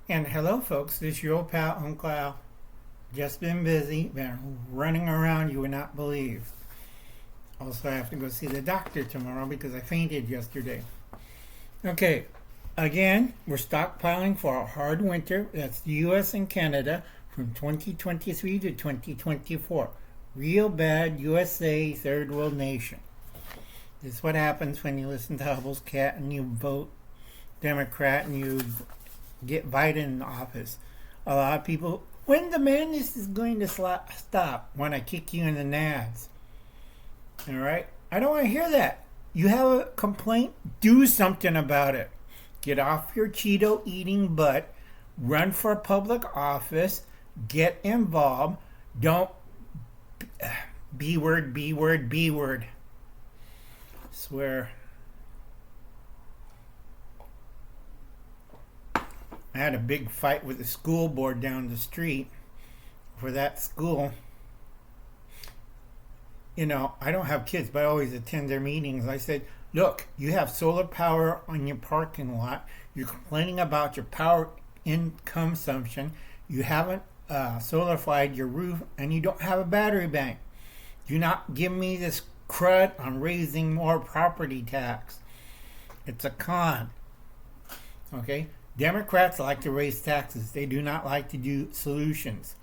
And hello, folks. This is your old pal, Uncle Al. Just been busy, been running around you would not believe. Also, I have to go see the doctor tomorrow because I fainted yesterday. Okay, again, we're stockpiling for a hard winter. That's the U.S. and Canada from 2023 to 2024. Real bad USA third world nation. This is what happens when you listen to Hubble's cat and you vote Democrat and you get Biden in office. A lot of people, when the madness is going to stop, when I kick you in the nads. All right? I don't want to hear that. You have a complaint, do something about it. Get off your Cheeto eating butt, run for public office, get involved. Don't B word, B word, B word. Swear. I had a big fight with the school board down the street for that school. You know, I don't have kids, but I always attend their meetings. I said, look, you have solar power on your parking lot. You're complaining about your power in consumption. You haven't solar-fied your roof, and you don't have a battery bank. Do not give me this crud on raising more property tax. It's a con. Okay? Democrats like to raise taxes. They do not like to do solutions.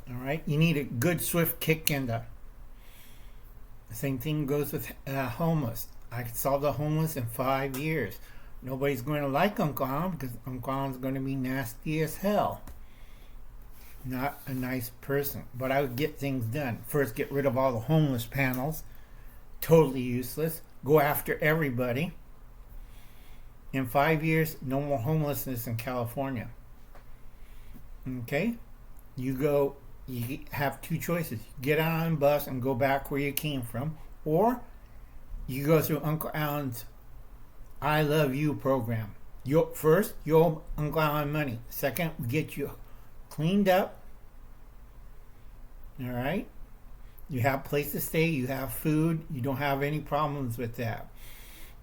All right? You need a good, swift kick in the... Same thing goes with homeless. I could solve the homeless in 5 years. Nobody's going to like Uncle Al because Uncle Al's going to be nasty as hell. Not a nice person. But I would get things done. First, get rid of all the homeless panels. Totally useless. Go after everybody. In 5 years, no more homelessness in California. Okay? You have two choices. Get on a bus and go back where you came from. Or you go through Uncle Alan's I Love You program. First, you owe Uncle Alan money. Second, we get you cleaned up. All right? You have a place to stay. You have food. You don't have any problems with that.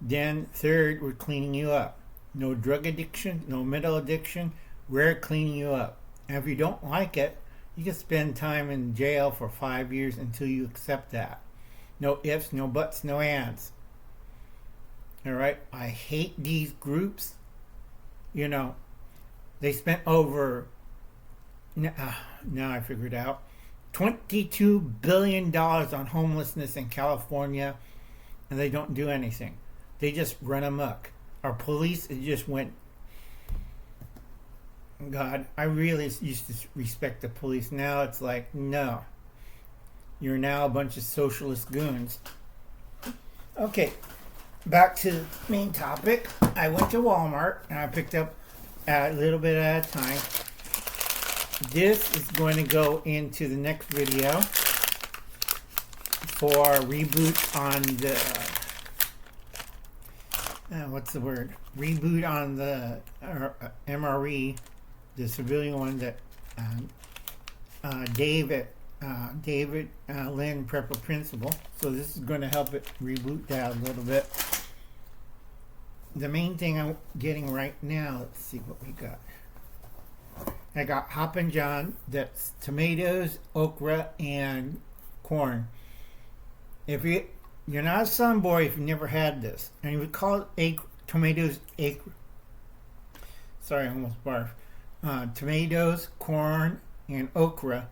Then third, we're cleaning you up. No drug addiction, no mental addiction. We're cleaning you up. And if you don't like it, you can spend time in jail for 5 years until you accept that. No ifs, no buts, no ands. All right? I hate these groups. You know, they spent over, now I figured out, $22 billion on homelessness in California, and they don't do anything. They just run amok. Our police, it just went... God, I really used to respect the police. Now it's like, no. You're now a bunch of socialist goons. Okay, back to the main topic. I went to Walmart and I picked up a little bit at a time. This is going to go into the next video for reboot on the... what's the word? Reboot on the MRE, the civilian one that David Lynn Prepper Principal. So this is going to help it reboot that a little bit. The main thing I'm getting right now, let's see what we got. I got Hoppin' John, that's tomatoes, okra, and corn. If you're not a sun boy if you've never had this, and you would call it tomatoes, sorry, I almost barfed. Tomatoes, corn, and okra.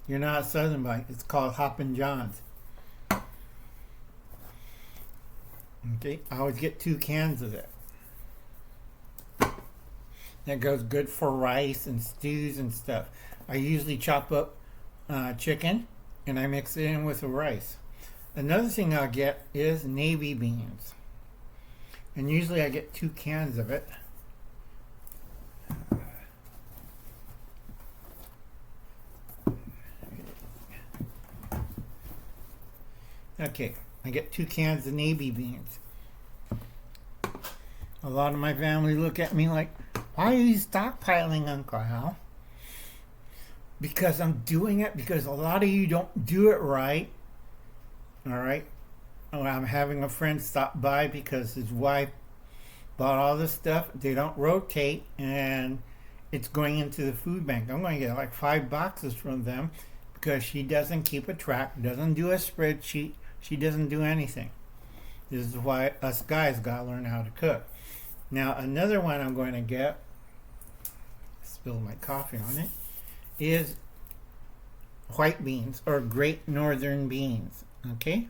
You're not a southern boy. It's called Hoppin' John's. Okay, I always get 2 cans of it. That goes good for rice and stews and stuff. I usually chop up chicken and I mix it in with the rice. Another thing I'll get is navy beans. And usually I get 2 cans of it. Okay, I get 2 cans of navy beans. A lot of my family look at me like, why are you stockpiling, Uncle Al? Because I'm doing it because a lot of you don't do it right. All right? I'm having a friend stop by because his wife bought all this stuff. They don't rotate, and it's going into the food bank. I'm going to get like 5 boxes from them because she doesn't keep a track, doesn't do a spreadsheet, she doesn't do anything. This is why us guys got to learn how to cook. Now, another one I'm going to get, spilled my coffee on it, is white beans or Great Northern beans. Okay?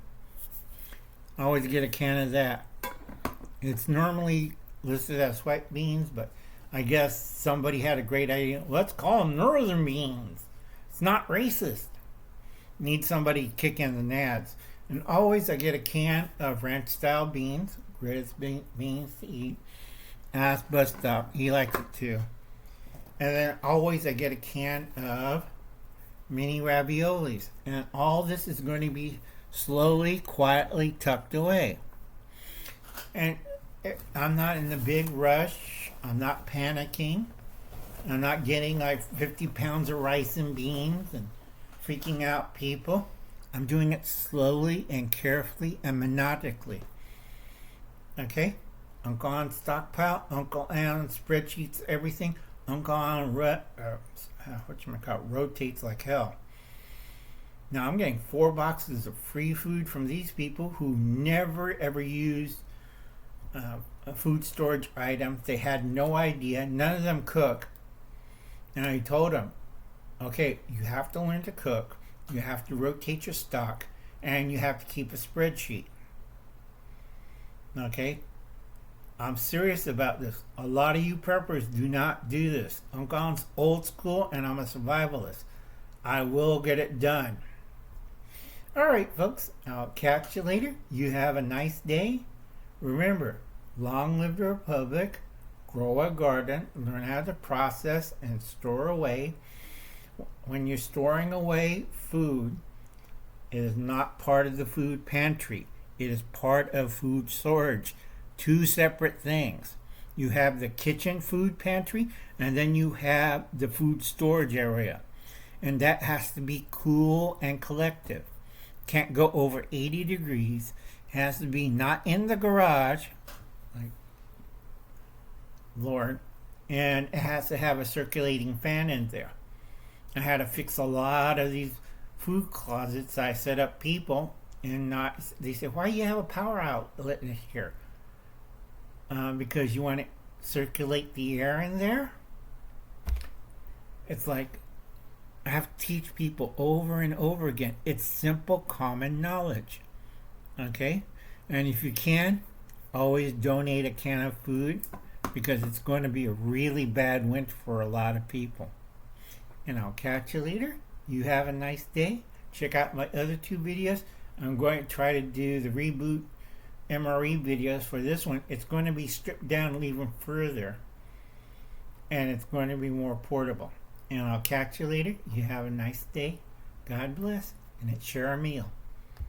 I always get a can of that. It's normally listed as white beans, but I guess somebody had a great idea. Let's call them northern beans. It's not racist. Need somebody to kick in the nads. And always I get a can of ranch style beans, greatest beans to eat. Ask Bustock, he likes it too. And then always I get a can of mini raviolis. And all this is going to be slowly, quietly tucked away. And I'm not in the big rush. I'm not panicking. I'm not getting like 50 pounds of rice and beans and freaking out people. I'm doing it slowly and carefully and methodically. Okay? Uncle on stockpile, Uncle on spreadsheets, everything. Uncle on rotates like hell. Now I'm getting 4 boxes of free food from these people who never ever used a food storage item. They had no idea. None of them cook. And I told them, okay, you have to learn to cook. You have to rotate your stock. And you have to keep a spreadsheet. Okay? I'm serious about this. A lot of you preppers do not do this. Uncle's old school and I'm a survivalist. I will get it done. Alright, folks. I'll catch you later. You have a nice day. Remember, long live the Republic, grow a garden, learn how to process and store away. When you're storing away food, it is not part of the food pantry. It is part of food storage. 2 separate things. You have the kitchen food pantry, and then you have the food storage area. And that has to be cool and collective. Can't go over 80 degrees. Has to be not in the garage, like Lord, and it has to have a circulating fan in there. I had to fix a lot of these food closets. I set up people, and they said, "Why do you have a power outlet in here?" Because you want to circulate the air in there. It's like I have to teach people over and over again. It's simple, common knowledge. Okay? And if you can, always donate a can of food because it's going to be a really bad winter for a lot of people. And I'll catch you later. You have a nice day. Check out my other 2 videos. I'm going to try to do the reboot MRE videos for this one. It's going to be stripped down even further. And it's going to be more portable. And I'll catch you later. You have a nice day. God bless. And it's share a meal.